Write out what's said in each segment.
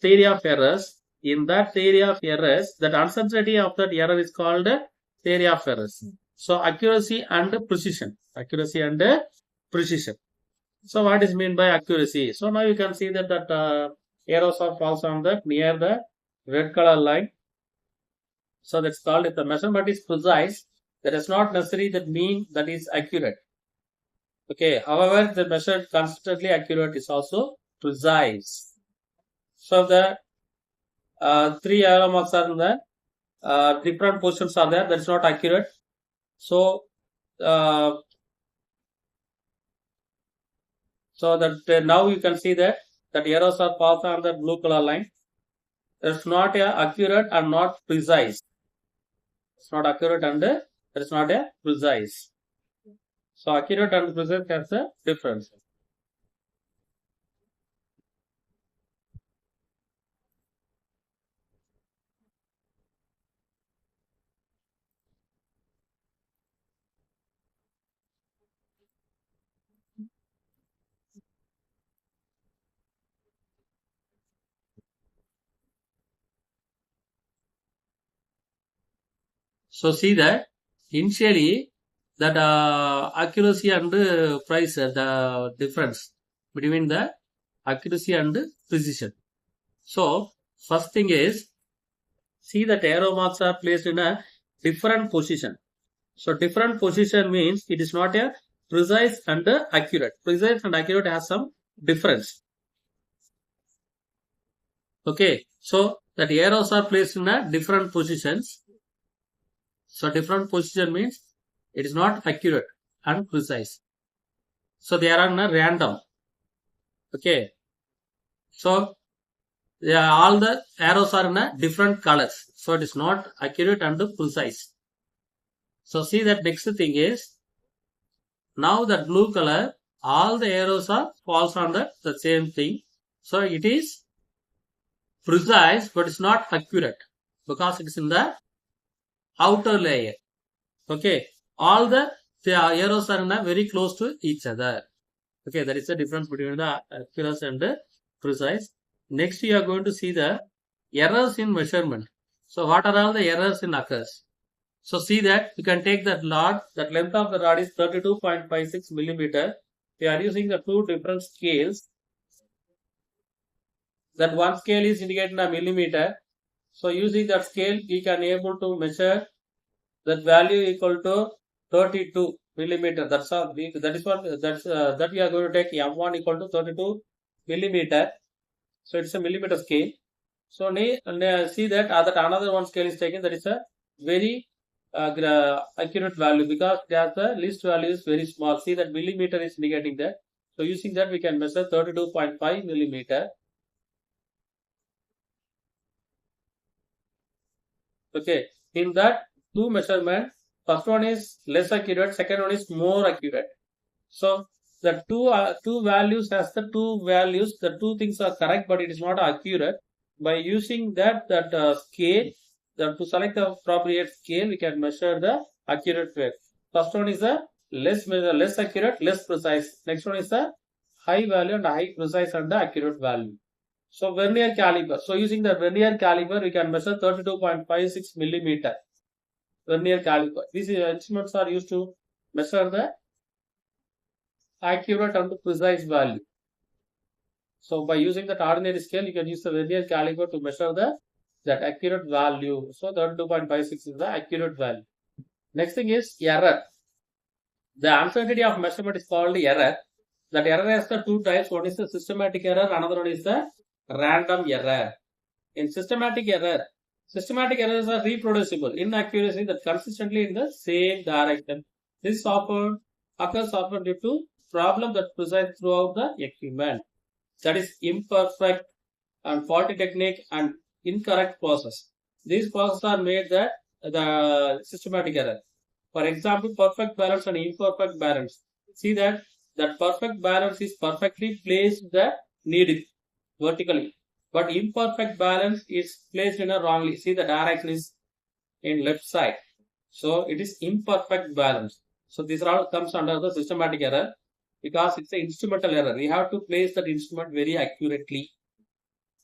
theory of errors. In that theory of errors, that uncertainty of that error is called theory of errors. So accuracy and precision. Accuracy and precision. So what is meant by accuracy? So now you can see that arrows are falls on the near the red color line. So that's called if the measurement is precise, that is not necessary that mean that is accurate. Okay, however, the measured consistently accurate is also precise. So the three arrow marks are in the different positions are there. That is not accurate. So so that now you can see that arrows are passed on the blue color line. It's not accurate and not precise. It's not accurate and it's not precise. So accurate and precise has a difference. So see that initially that accuracy and price, the difference between the accuracy and precision. So first thing is, see that arrow marks are placed in a different position. So different position means it is not a precise and accurate. Precise and accurate has some difference. Okay, so that arrows are placed in a different positions. So different position means it is not accurate and precise. So they are on a random. Okay. So all the arrows are in a different colors. So it is not accurate and precise. So see that next thing is, now that blue color, all the arrows are falls on the same thing. So it is precise, but it's not accurate because it is in the outer layer. Okay, all the arrows are in a very close to each other. Okay, that is the difference between the accurate and the precise. Next, you are going to see the errors in measurement. So what are all the errors in occurs? So see that you can take that rod, that length of the rod is 32.56 millimeter. We are using the two different scales. That one scale is indicating a millimeter. So using that scale, we can able to measure that value equal to 32 millimeter. That's all. That is what that we are going to take M1 equal to 32 millimeter. So it's a millimeter scale. So see that another one scale is taken. That is a very accurate value because the least value is very small. See that millimeter is indicating that. So using that we can measure 32.5 millimeter. Okay, in that two measurement, first one is less accurate, second one is more accurate. So the two values as the two values, the two things are correct, but it is not accurate. By using that scale, to select the appropriate scale, we can measure the accurate way. First one is the less accurate, less precise. Next one is the high value and high precise and the accurate value. So vernier caliper. So using the vernier caliper, we can measure 32.56 millimeter. Vernier caliper. These instruments are used to measure the accurate and precise value. So by using that ordinary scale, you can use the vernier caliper to measure that accurate value. So 32.56 is the accurate value. Next thing is error. The uncertainty of measurement is called error. That error has the two types. One is the systematic error, another one is the random error. In systematic errors are reproducible inaccuracy that consistently in the same direction. This occurs often due to problem that preside throughout the equipment. That is imperfect and faulty technique and incorrect process. These processes are made the systematic error. For example, perfect balance and imperfect balance. See that perfect balance is perfectly placed the needle vertically, but imperfect balance is placed in a wrongly. See the direction is in left side, so it is imperfect balance. So this all comes under the systematic error because it's an instrumental error. We have to place that instrument very accurately.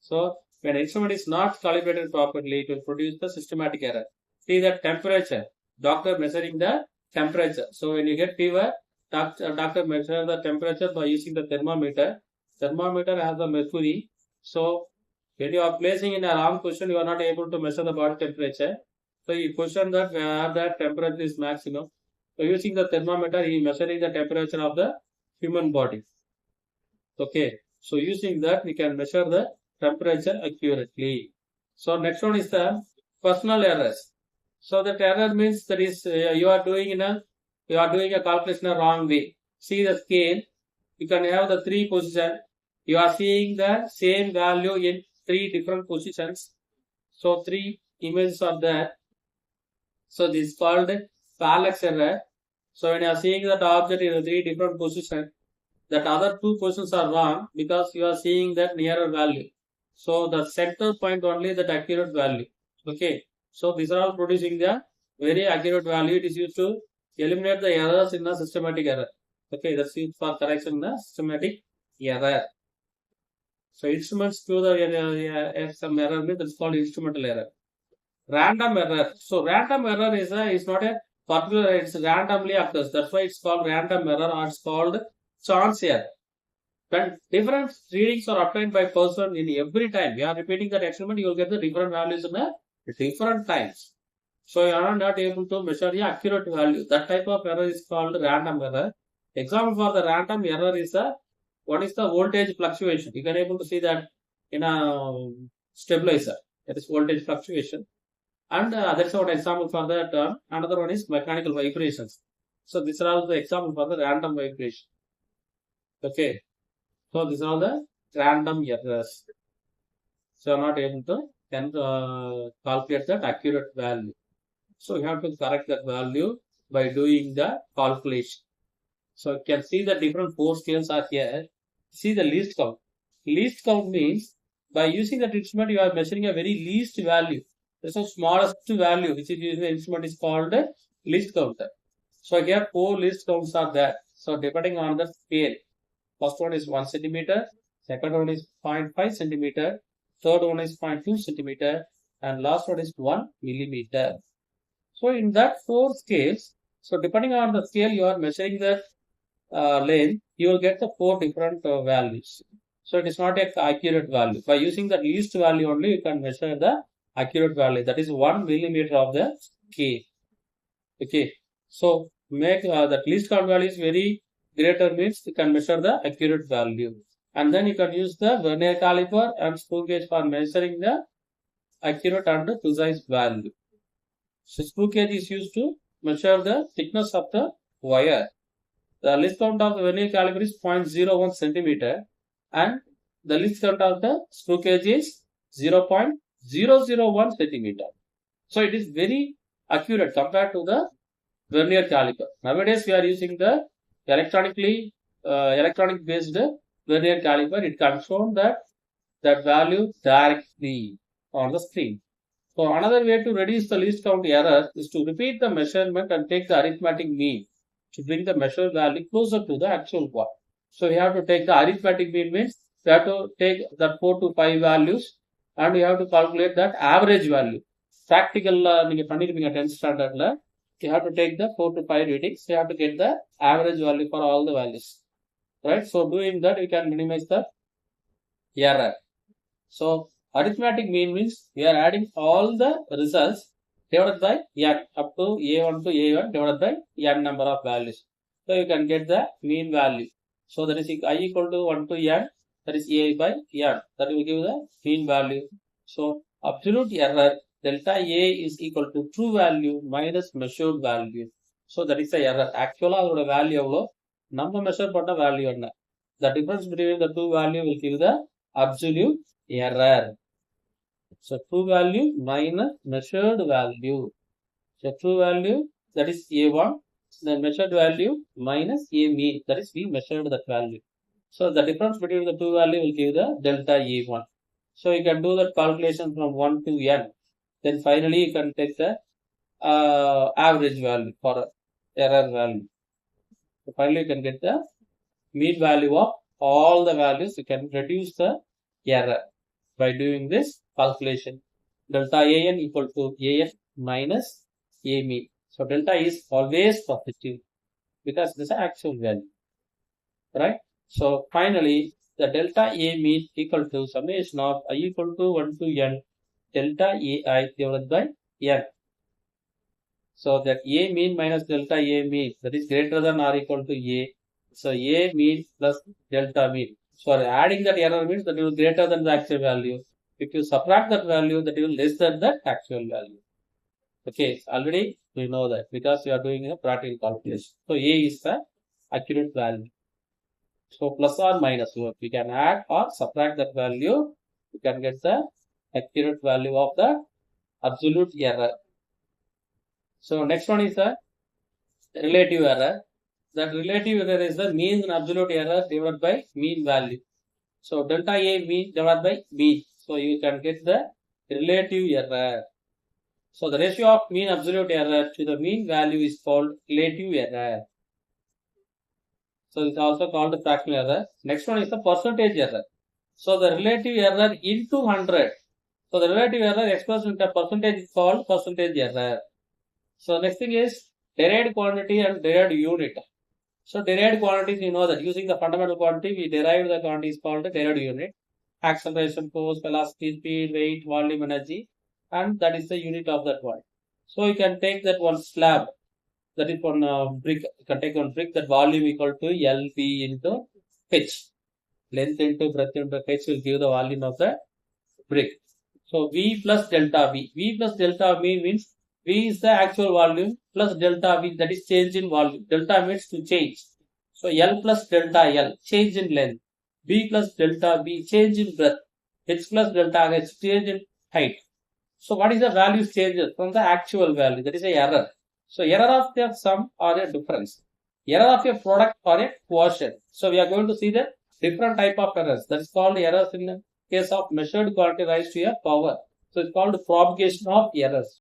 So When an instrument is not calibrated properly, it will produce the systematic error. See the temperature. Doctor measuring the temperature. So when you get fever, doctor measure the temperature by using the thermometer. Thermometer has the mercury. So when you are placing in a wrong position, you are not able to measure the body temperature. So you position that where the temperature is maximum. So using the thermometer, he is measuring the temperature of the human body. Okay. So using that, we can measure the temperature accurately. So next one is the personal errors. So that error means that is you are doing a calculation a wrong way. See the scale. You can have the three positions. You are seeing the same value in three different positions. So three images are there. So this is called parallax error. So when you are seeing that object in three different positions, that other two positions are wrong because you are seeing that nearer value. So the center point only that accurate value. Okay. So these are all producing the very accurate value. It is used to eliminate the errors in the systematic error. Okay, that's used for correction in the systematic error. So instruments to the some error means that's called instrumental error. Random error. So random error is not a particular, it's randomly occurs. That's why it's called random error or it's called chance error. When different readings are obtained by person in every time, we are repeating that experiment, you will get the different values in a different times. So you are not able to measure the accurate value. That type of error is called random error. Example for the random error is what is the voltage fluctuation. You can able to see that in a stabilizer. That is voltage fluctuation. And that's one example for that. Another one is mechanical vibrations. So these are all the example for the random vibration. Okay. So these are all the random errors. So you are not able to calculate that accurate value. So you have to correct that value by doing the calculation. So you can see the different force scales are here. See the least count. Least count means by using that instrument you are measuring a very least value. This is smallest value which is using the instrument is called least counter. So here four least counts are there. So depending on the scale. First one is 1 centimeter, second one is 0.5 centimeter, third one is 0.2 centimeter, and last one is 1 millimeter. So in that four scales, so depending on the scale you are measuring the length, you will get the four different values. So it is not an accurate value. By using the least value only, you can measure the accurate value. That is 1 millimeter of the scale. Okay. So make that least count value is very greater means you can measure the accurate value. And then you can use the vernier caliper and screw gauge for measuring the accurate and precise value. So screw gauge is used to measure the thickness of the wire. The least count of the vernier caliper is 0.01 centimeter and the least count of the screw gauge is 0.001 centimeter. So it is very accurate compared to the vernier caliper. Nowadays we are using the electronic based vernier caliper. It can show that value directly on the screen. So another way to reduce the least count error is to repeat the measurement and take the arithmetic mean to bring the measured value closer to the actual one. So you have to take the arithmetic mean means you have to take that 4 to 5 values and you have to calculate that average value. Practical நீங்க பண்ணிருப்பீங்க 10th standardல you have to take the 4 to 5 readings. You have to get the average value for all the values. Right? So doing that, we can minimize the error. So arithmetic mean means we are adding all the results divided by n up to a1 to a1 divided by n number of values. So you can get the mean value. So that is I equal to 1 to n, that is a by n. That will give the mean value. So absolute error delta A is equal to true value minus measured value. So that is the error. Actually, the value எவ்வளோ நம்ம measure பண்ண value என்ன. The difference between the two value will give the absolute error. So true value minus measured value. So true value that is A1, the measured value minus A mean, that is we measured that value. So the difference between the two value will give the delta A1. So you can do that calculation from 1 to n. Then finally you can take the average value for error value. So finally you can get the mean value of all the values. You can reduce the error. by doing this calculation. Delta AN equal to AN minus A mean. So delta is always positive because this is actual value, right? So finally, the delta A mean equal to summation of I equal to 1 to n delta AI divided by n. So that A mean minus delta A mean, that is greater than or equal to A. So A mean plus delta mean. So adding that error means that it will greater than the actual value. If you subtract that value, that will less than the actual value. Okay, already we know that because we are doing a practical calculation. So A is the accurate value. So plus or minus, we can add or subtract that value. We can get the accurate value of the absolute error. So next one is the relative error. That relative error is the mean and absolute error divided by mean value. So delta A mean divided by mean. So you can get the relative error. So the ratio of mean absolute error to the mean value is called relative error. So it's also called the fractional error. Next one is the percentage error. So the relative error into 100. So the relative error expressed in the percentage is called percentage error. So next thing is derived quantity and derived unit. So derived quantities, you know that using the fundamental quantity, we derive the quantity is called the derived unit. Acceleration, force, velocity, speed, weight, volume, energy, and that is the unit of that one. So you can take that one slab, that is one brick. You can take one brick, that volume equal to LB into H. Length into breadth into H will give the volume of the brick. So V plus delta V. V plus delta V means V is the actual volume plus delta V, that is change in volume. Delta means to change. So L plus delta L, change in length. B plus delta B, change in breadth. H plus delta H, change in height. So what is the value changes from the actual value? That is a error. So error of the sum or a difference. Error of a product or a quotient. So we are going to see the different type of errors. That is called errors in the case of measured quantity raised to a power. So it's called propagation of errors.